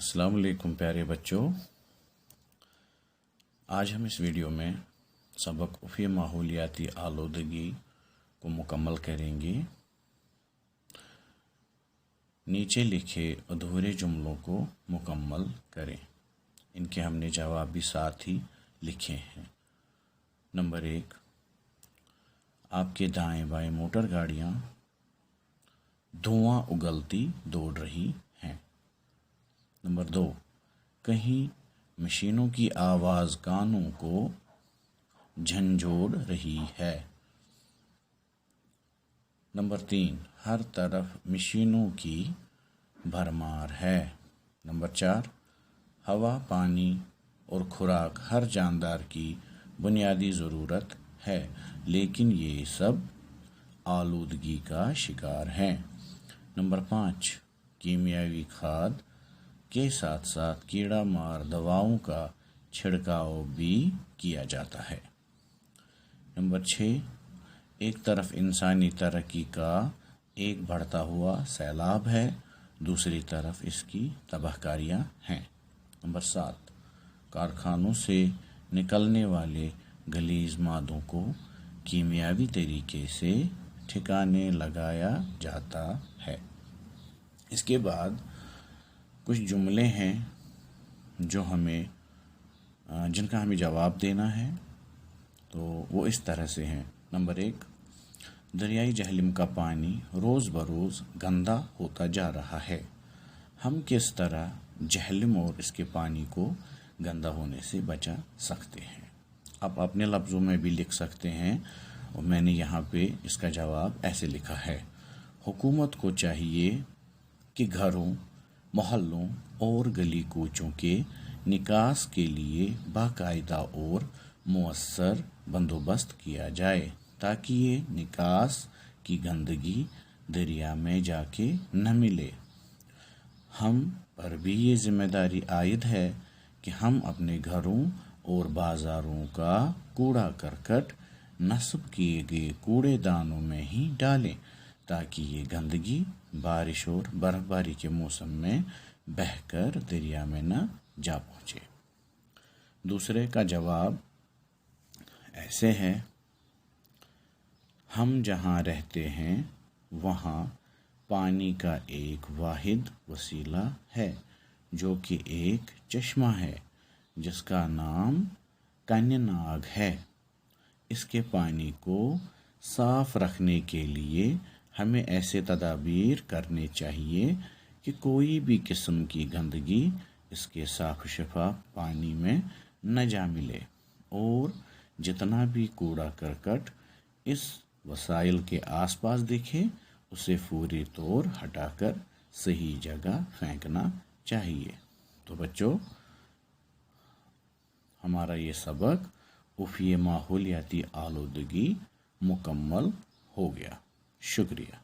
السلام علیکم پیارے بچوں، آج ہم اس ویڈیو میں سبق افی ماحولیاتی آلودگی کو مکمل کریں گے۔ نیچے لکھے ادھورے جملوں کو مکمل کریں۔ ان کے ہم نے جواب بھی ساتھ ہی لکھے ہیں۔ نمبر 1، آپ کے دائیں بائیں موٹر گاڑیاں دھواں اگلتی دوڑ رہی ہیں۔ نمبر 2، کہیں مشینوں کی آواز کانوں کو جھنجھوڑ رہی ہے۔ نمبر 3، ہر طرف مشینوں کی بھرمار ہے۔ نمبر 4، ہوا، پانی اور خوراک ہر جاندار کی بنیادی ضرورت ہے، لیکن یہ سب آلودگی کا شکار ہیں۔ نمبر 5، کیمیاوی کھاد کے ساتھ ساتھ کیڑا مار دواؤں کا چھڑکاؤ بھی کیا جاتا ہے۔ نمبر 6، ایک طرف انسانی ترقی کا ایک بڑھتا ہوا سیلاب ہے، دوسری طرف اس کی تباہ کاریاں ہیں۔ نمبر 7، کارخانوں سے نکلنے والے غلیظ مادوں کو کیمیاوی طریقے سے ٹھکانے لگایا جاتا ہے۔ اس کے بعد کچھ جملے ہیں جن کا ہمیں جواب دینا ہے، تو وہ اس طرح سے ہیں۔ نمبر 1، دریائے جہلم کا پانی روز بروز گندا ہوتا جا رہا ہے۔ ہم کس طرح جہلم اور اس کے پانی کو گندا ہونے سے بچا سکتے ہیں؟ آپ اپنے لفظوں میں بھی لکھ سکتے ہیں، اور میں نے یہاں پہ اس کا جواب ایسے لکھا ہے۔ حکومت کو چاہیے کہ گھروں، محلوں اور گلی کوچوں کے نکاس کے لیے باقاعدہ اور مؤثر بندوبست کیا جائے، تاکہ یہ نکاس کی گندگی دریا میں جا کے نہ ملے۔ ہم پر بھی یہ ذمہ داری عائد ہے کہ ہم اپنے گھروں اور بازاروں کا کوڑا کرکٹ نصب کیے گئے کوڑے دانوں میں ہی ڈالیں، تاکہ یہ گندگی بارش اور برف باری کے موسم میں بہہ کر دریا میں نہ جا پہنچے۔ دوسرے کا جواب ایسے ہے۔ ہم جہاں رہتے ہیں وہاں پانی کا ایک واحد وسیلہ ہے، جو کہ ایک چشمہ ہے جس کا نام کنہ ناگ ہے۔ اس کے پانی کو صاف رکھنے کے لیے ہمیں ایسے تدابیر کرنے چاہیے کہ کوئی بھی قسم کی گندگی اس کے صاف شفاف پانی میں نہ جا ملے، اور جتنا بھی کوڑا کرکٹ اس وسائل کے آس پاس دکھے اسے فوری طور ہٹا کر صحیح جگہ پھینکنا چاہیے۔ تو بچوں، ہمارا یہ سبق افی ماحولیاتی آلودگی مکمل ہو گیا۔ شکریہ۔